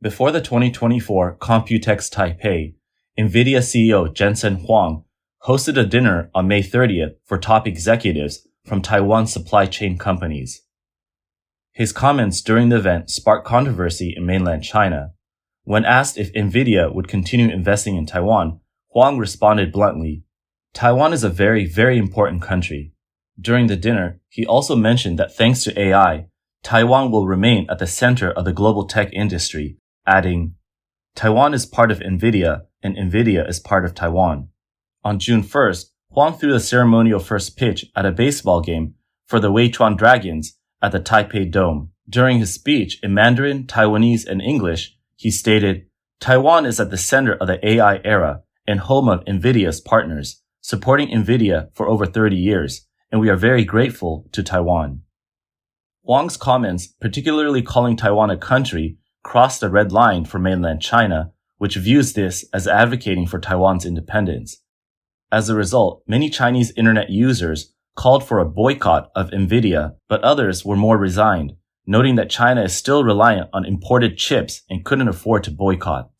Before the 2024 Computex Taipei, Nvidia CEO Jensen Huang hosted a dinner on May 30th for top executives from Taiwan supply chain companies. His comments during the event sparked controversy in mainland China. When asked if Nvidia would continue investing in Taiwan, Huang responded bluntly, "Taiwan is a very, very important country." During the dinner, he also mentioned that thanks to AI, Taiwan will remain at the center of the global tech industry, adding, "Taiwan is part of Nvidia, and Nvidia is part of Taiwan." On June 1st, Huang threw the ceremonial first pitch at a baseball game for the Weichuan Dragons at the Taipei Dome. During his speech in Mandarin, Taiwanese, and English, he stated, "Taiwan is at the center of the AI era and home of Nvidia's partners, supporting Nvidia for over 30 years, and we are very grateful to Taiwan." Huang's comments, particularly calling Taiwan a country, crossed a red line for mainland China, which views this as advocating for Taiwan's independence. As a result, many Chinese internet users called for a boycott of Nvidia, but others were more resigned, noting that China is still reliant on imported chips and couldn't afford to boycott.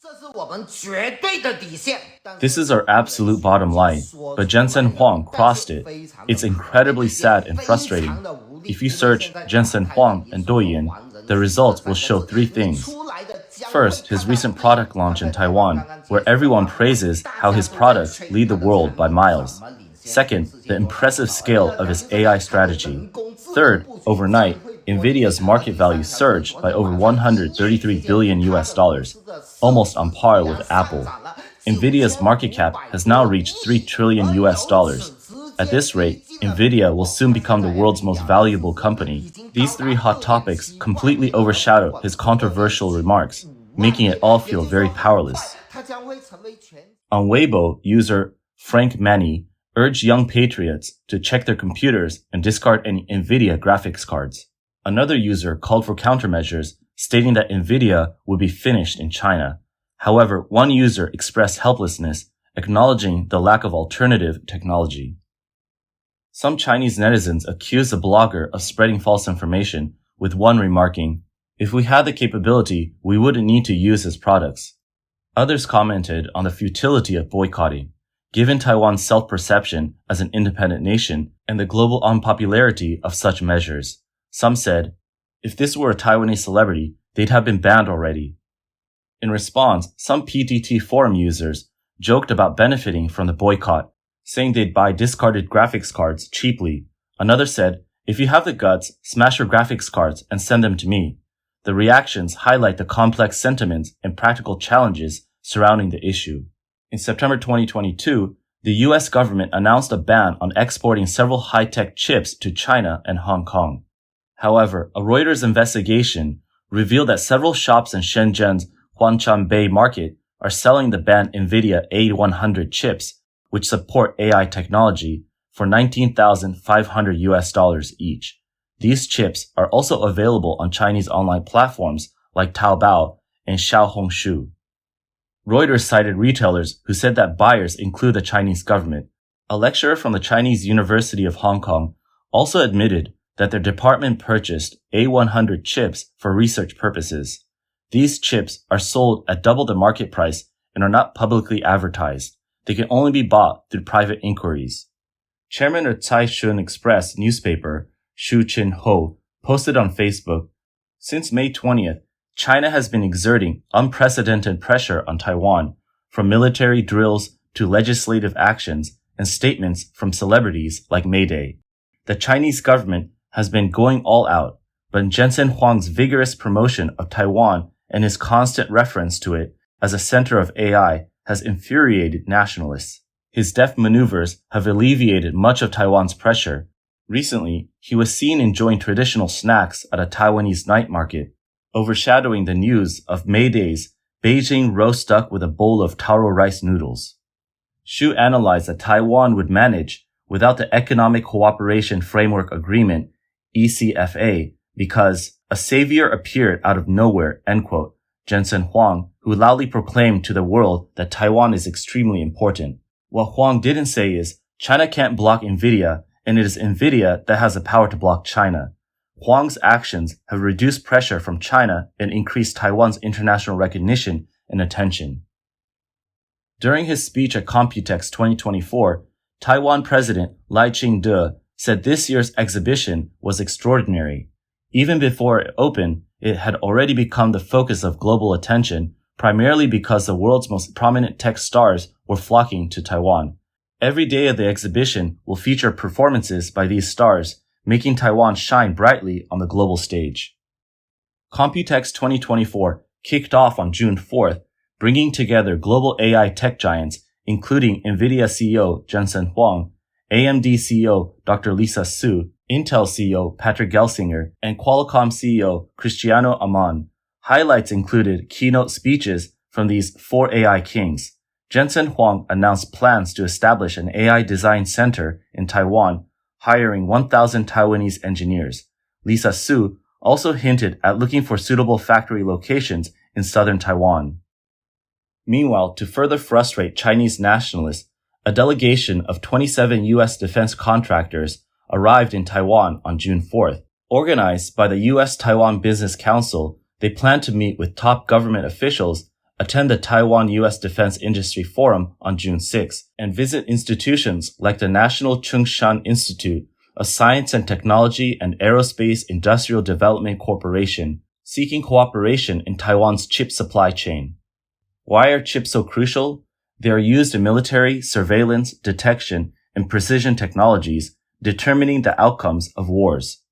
"This is our absolute bottom line, but Jensen Huang crossed it. It's incredibly sad and frustrating. If you search Jensen Huang and Douyin, the results will show three things. First, his recent product launch in Taiwan, where everyone praises how his products lead the world by miles. Second, the impressive scale of his AI strategy. Third, overnight, Nvidia's market value surged by over $133 billion, almost on par with Apple. Nvidia's market cap has now reached $3 trillion. At this rate, Nvidia will soon become the world's most valuable company." These three hot topics completely overshadow his controversial remarks, making it all feel very powerless. On Weibo, user Frank Manny urged young patriots to check their computers and discard any Nvidia graphics cards. Another user called for countermeasures, stating that Nvidia would be finished in China. However, one user expressed helplessness, acknowledging the lack of alternative technology. Some Chinese netizens accused the blogger of spreading false information, with one remarking, "If we had the capability, we wouldn't need to use his products." Others commented on the futility of boycotting, given Taiwan's self-perception as an independent nation and the global unpopularity of such measures. Some said, "If this were a Taiwanese celebrity, they'd have been banned already." In response, some PTT forum users joked about benefiting from the boycott, saying they'd buy discarded graphics cards cheaply. Another said, "If you have the guts, smash your graphics cards and send them to me." The reactions highlight the complex sentiments and practical challenges surrounding the issue. In September 2022, the US government announced a ban on exporting several high-tech chips to China and Hong Kong. However, a Reuters investigation revealed that several shops in Shenzhen's Huangshan market are selling the banned Nvidia A100 chips, which support AI technology, for $19,500 each. These chips are also available on Chinese online platforms like Taobao and Xiaohongshu. Reuters cited retailers who said that buyers include the Chinese government. A lecturer from the Chinese University of Hong Kong also admitted that their department purchased A100 chips for research purposes. These chips are sold at double the market price and are not publicly advertised. They can only be bought through private inquiries. Chairman of Caixun Express newspaper, Shu Chin-ho, posted on Facebook, "Since May 20th, China has been exerting unprecedented pressure on Taiwan, from military drills to legislative actions and statements from celebrities like Mayday. The Chinese government has been going all out, but Jensen Huang's vigorous promotion of Taiwan and his constant reference to it as a center of AI has infuriated nationalists. His deft maneuvers have alleviated much of Taiwan's pressure. Recently, he was seen enjoying traditional snacks at a Taiwanese night market, overshadowing the news of Mayday's Beijing roast duck with a bowl of taro rice noodles." Shu analyzed that Taiwan would manage without the Economic Cooperation Framework Agreement, ECFA, because a savior appeared out of nowhere, end quote. Jensen Huang, who loudly proclaimed to the world that Taiwan is extremely important. What Huang didn't say is, China can't block Nvidia, and it is Nvidia that has the power to block China. Huang's actions have reduced pressure from China and increased Taiwan's international recognition and attention. During his speech at Computex 2024, Taiwan President Lai Ching-te said this year's exhibition was extraordinary. Even before it opened, it had already become the focus of global attention, primarily because the world's most prominent tech stars were flocking to Taiwan. Every day of the exhibition will feature performances by these stars, making Taiwan shine brightly on the global stage. Computex 2024 kicked off on June 4th, bringing together global AI tech giants, including Nvidia CEO Jensen Huang, AMD CEO Dr. Lisa Su, Intel CEO Patrick Gelsinger, and Qualcomm CEO Cristiano Amon. Highlights included keynote speeches from these four AI kings. Jensen Huang announced plans to establish an AI design center in Taiwan, hiring 1,000 Taiwanese engineers. Lisa Su also hinted at looking for suitable factory locations in southern Taiwan. Meanwhile, to further frustrate Chinese nationalists, a delegation of 27 U.S. defense contractors arrived in Taiwan on June 4th. Organized by the U.S.-Taiwan Business Council, they plan to meet with top government officials, attend the Taiwan-U.S. Defense Industry Forum on June 6th, and visit institutions like the National Chung-Shan Institute, a science and technology and aerospace industrial development corporation, seeking cooperation in Taiwan's chip supply chain. Why are chips so crucial? They are used in military, surveillance, detection, and precision technologies, determining the outcomes of wars.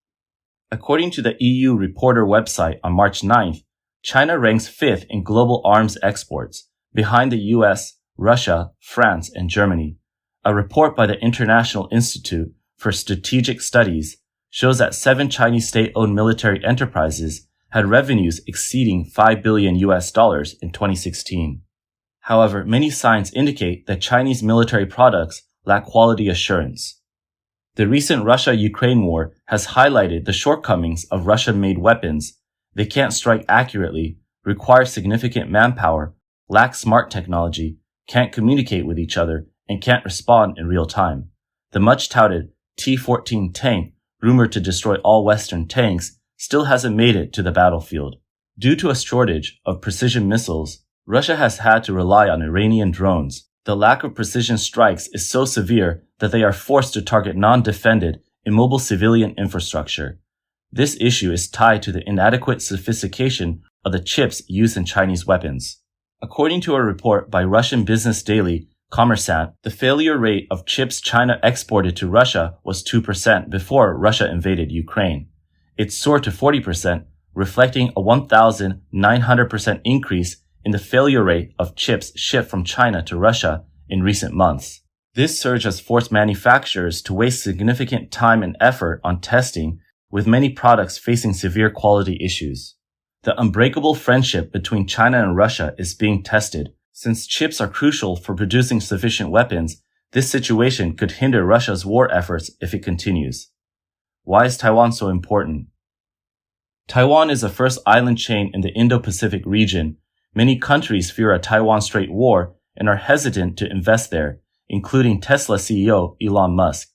According to the EU Reporter website on March 9th, China ranks 5th in global arms exports, behind the US, Russia, France, and Germany. A report by the International Institute for Strategic Studies shows that 7 Chinese state-owned military enterprises had revenues exceeding $5 billion in 2016. However, many signs indicate that Chinese military products lack quality assurance. The recent Russia-Ukraine war has highlighted the shortcomings of Russian-made weapons. They can't strike accurately, require significant manpower, lack smart technology, can't communicate with each other, and can't respond in real time. The much-touted T-14 tank, rumored to destroy all Western tanks, still hasn't made it to the battlefield. Due to a shortage of precision missiles, Russia has had to rely on Iranian drones. The lack of precision strikes is so severe that they are forced to target non-defended, immobile civilian infrastructure. This issue is tied to the inadequate sophistication of the chips used in Chinese weapons. According to a report by Russian business daily Kommersant, the failure rate of chips China exported to Russia was 2% before Russia invaded Ukraine. It soared to 40%, reflecting a 1,900% increase in the failure rate of chips shipped from China to Russia in recent months. This surge has forced manufacturers to waste significant time and effort on testing, with many products facing severe quality issues. The unbreakable friendship between China and Russia is being tested. Since chips are crucial for producing sufficient weapons, this situation could hinder Russia's war efforts if it continues. Why is Taiwan so important? Taiwan is the first island chain in the Indo-Pacific region. Many countries fear a Taiwan Strait war and are hesitant to invest there, including Tesla CEO Elon Musk.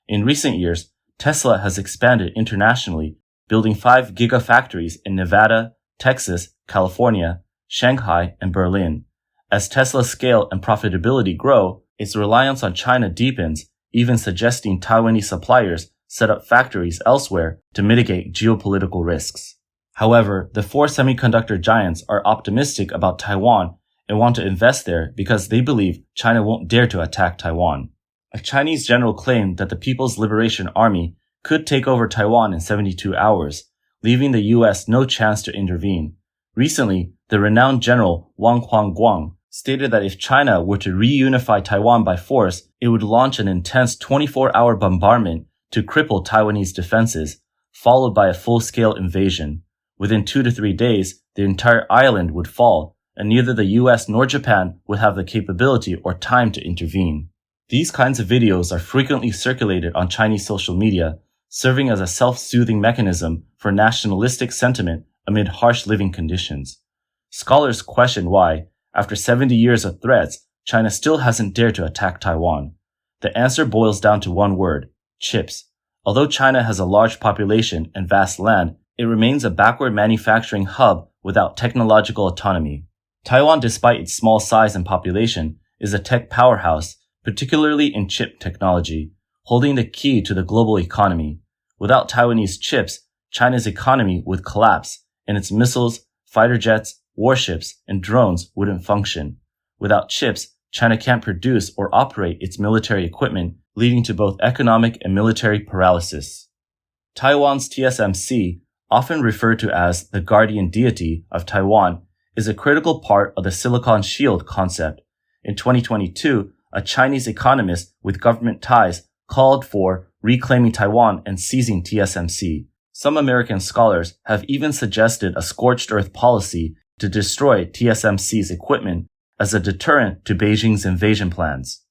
In recent years, Tesla has expanded internationally, building 5 gigafactories in Nevada, Texas, California, Shanghai, and Berlin. As Tesla's scale and profitability grow, its reliance on China deepens, even suggesting Taiwanese suppliers set up factories elsewhere to mitigate geopolitical risks. However, the 4 semiconductor giants are optimistic about Taiwan and want to invest there because they believe China won't dare to attack Taiwan. A Chinese general claimed that the People's Liberation Army could take over Taiwan in 72 hours, leaving the U.S. no chance to intervene. Recently, the renowned general Huang stated that if China were to reunify Taiwan by force, it would launch an intense 24-hour bombardment to cripple Taiwanese defenses, followed by a full-scale invasion. Within 2 to 3 days, the entire island would fall, and neither the US nor Japan would have the capability or time to intervene. These kinds of videos are frequently circulated on Chinese social media, serving as a self-soothing mechanism for nationalistic sentiment amid harsh living conditions. Scholars question why, after 70 years of threats, China still hasn't dared to attack Taiwan. The answer boils down to one word: chips. Although China has a large population and vast land, it remains a backward manufacturing hub without technological autonomy. Taiwan, despite its small size and population, is a tech powerhouse, particularly in chip technology, holding the key to the global economy. Without Taiwanese chips, China's economy would collapse, and its missiles, fighter jets, warships, and drones wouldn't function. Without chips, China can't produce or operate its military equipment, leading to both economic and military paralysis. Taiwan's TSMC, often referred to as the guardian deity of Taiwan, is a critical part of the Silicon Shield concept. In 2022, a Chinese economist with government ties called for reclaiming Taiwan and seizing TSMC. Some American scholars have even suggested a scorched earth policy to destroy TSMC's equipment as a deterrent to Beijing's invasion plans.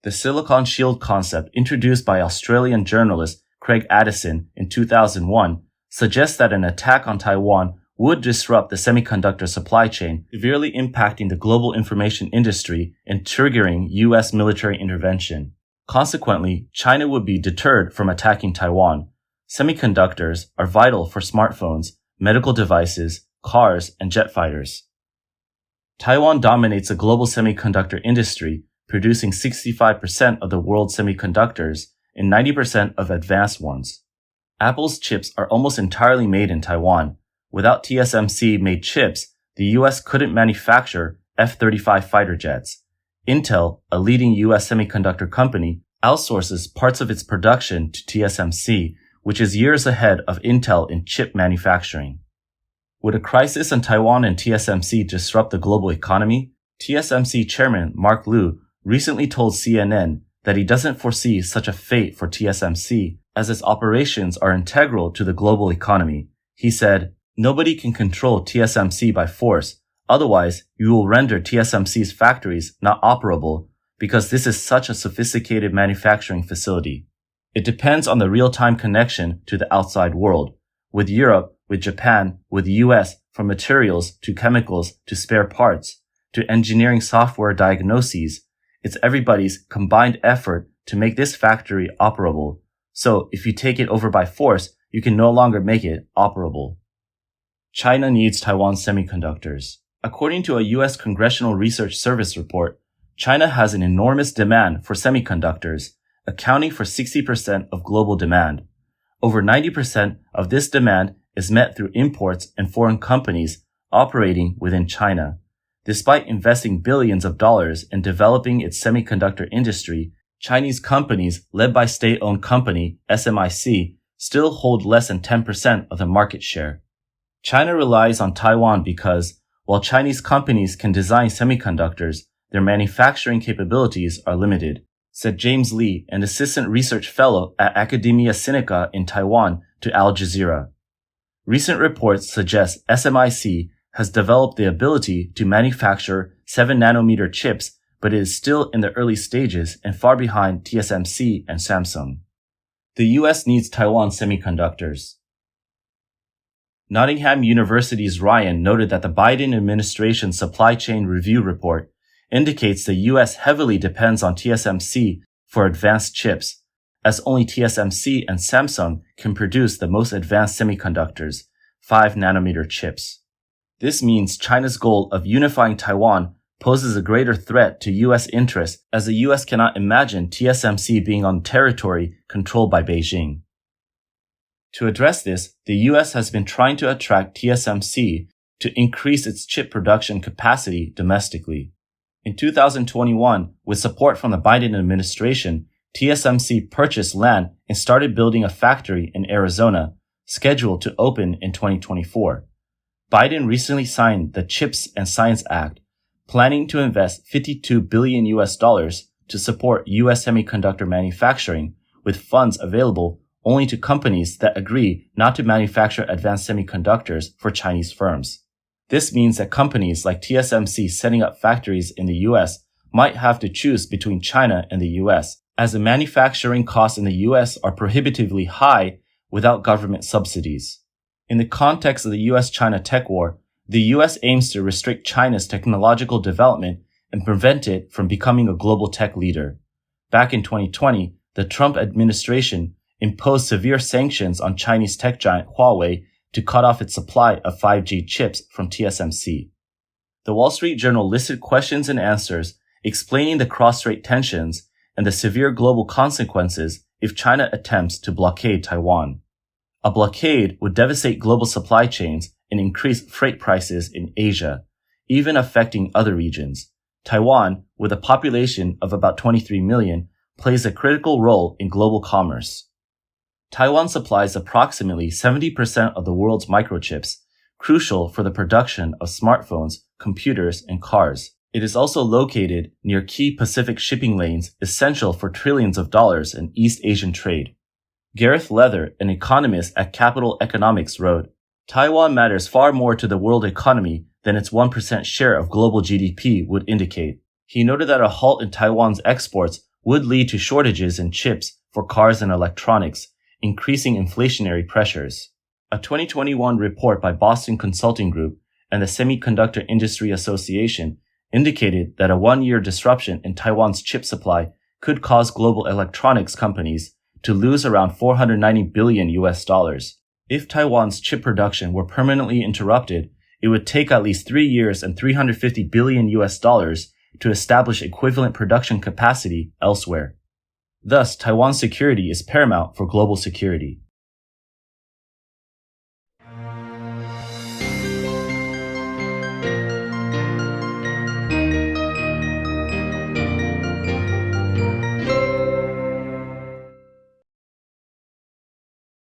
The Silicon Shield concept, introduced by Australian journalist Craig Addison in 2001, suggests that an attack on Taiwan would disrupt the semiconductor supply chain, severely impacting the global information industry and triggering U.S. military intervention. Consequently, China would be deterred from attacking Taiwan. Semiconductors are vital for smartphones, medical devices, cars, and jet fighters. Taiwan dominates the global semiconductor industry, producing 65% of the world's semiconductors and 90% of advanced ones. Apple's chips are almost entirely made in Taiwan. Without TSMC-made chips, the U.S. couldn't manufacture F-35 fighter jets. Intel, a leading U.S. semiconductor company, outsources parts of its production to TSMC, which is years ahead of Intel in chip manufacturing. Would a crisis in Taiwan and TSMC disrupt the global economy? TSMC chairman Mark Liu recently told CNN that he doesn't foresee such a fate for TSMC, as its operations are integral to the global economy. He said, "Nobody can control TSMC by force. Otherwise, you will render TSMC's factories not operable because this is such a sophisticated manufacturing facility. It depends on the real-time connection to the outside world, with Europe, with Japan, with the US, from materials to chemicals to spare parts, to engineering software diagnoses. It's everybody's combined effort to make this factory operable. So if you take it over by force, you can no longer make it operable." China needs Taiwan's semiconductors. According to a U.S. Congressional Research Service report, China has an enormous demand for semiconductors, accounting for 60% of global demand. Over 90% of this demand is met through imports and foreign companies operating within China. Despite investing billions of dollars in developing its semiconductor industry, Chinese companies led by state-owned company SMIC still hold less than 10% of the market share. China relies on Taiwan because, while Chinese companies can design semiconductors, their manufacturing capabilities are limited, said James Lee, an assistant research fellow at Academia Sinica in Taiwan, to Al Jazeera. Recent reports suggest SMIC has developed the ability to manufacture 7-nanometer chips, but it is still in the early stages and far behind TSMC and Samsung. The U.S. needs Taiwan semiconductors. Nottingham University's Ryan noted that the Biden administration's supply chain review report indicates the U.S. heavily depends on TSMC for advanced chips, as only TSMC and Samsung can produce the most advanced semiconductors, 5-nanometer chips. This means China's goal of unifying Taiwan poses a greater threat to U.S. interests, as the U.S. cannot imagine TSMC being on territory controlled by Beijing. To address this, the U.S. has been trying to attract TSMC to increase its chip production capacity domestically. In 2021, with support from the Biden administration, TSMC purchased land and started building a factory in Arizona, scheduled to open in 2024. Biden recently signed the CHIPS and Science Act, planning to invest $52 billion to support U.S. semiconductor manufacturing, with funds available only to companies that agree not to manufacture advanced semiconductors for Chinese firms. This means that companies like TSMC setting up factories in the U.S. might have to choose between China and the U.S., as the manufacturing costs in the U.S. are prohibitively high without government subsidies. In the context of the U.S.-China tech war, the U.S. aims to restrict China's technological development and prevent it from becoming a global tech leader. Back in 2020, the Trump administration imposed severe sanctions on Chinese tech giant Huawei to cut off its supply of 5G chips from TSMC. The Wall Street Journal listed questions and answers explaining the cross-strait tensions and the severe global consequences if China attempts to blockade Taiwan. A blockade would devastate global supply chains and increase freight prices in Asia, even affecting other regions. Taiwan, with a population of about 23 million, plays a critical role in global commerce. Taiwan supplies approximately 70% of the world's microchips, crucial for the production of smartphones, computers, and cars. It is also located near key Pacific shipping lanes essential for trillions of dollars in East Asian trade. Gareth Leather, an economist at Capital Economics, wrote, "Taiwan matters far more to the world economy than its 1% share of global GDP would indicate." He noted that a halt in Taiwan's exports would lead to shortages in chips for cars and electronics, increasing inflationary pressures. A 2021 report by Boston Consulting Group and the Semiconductor Industry Association indicated that a one-year disruption in Taiwan's chip supply could cause global electronics companies to lose around $490 billion. If Taiwan's chip production were permanently interrupted, it would take at least 3 years and $350 billion to establish equivalent production capacity elsewhere. Thus, Taiwan's security is paramount for global security.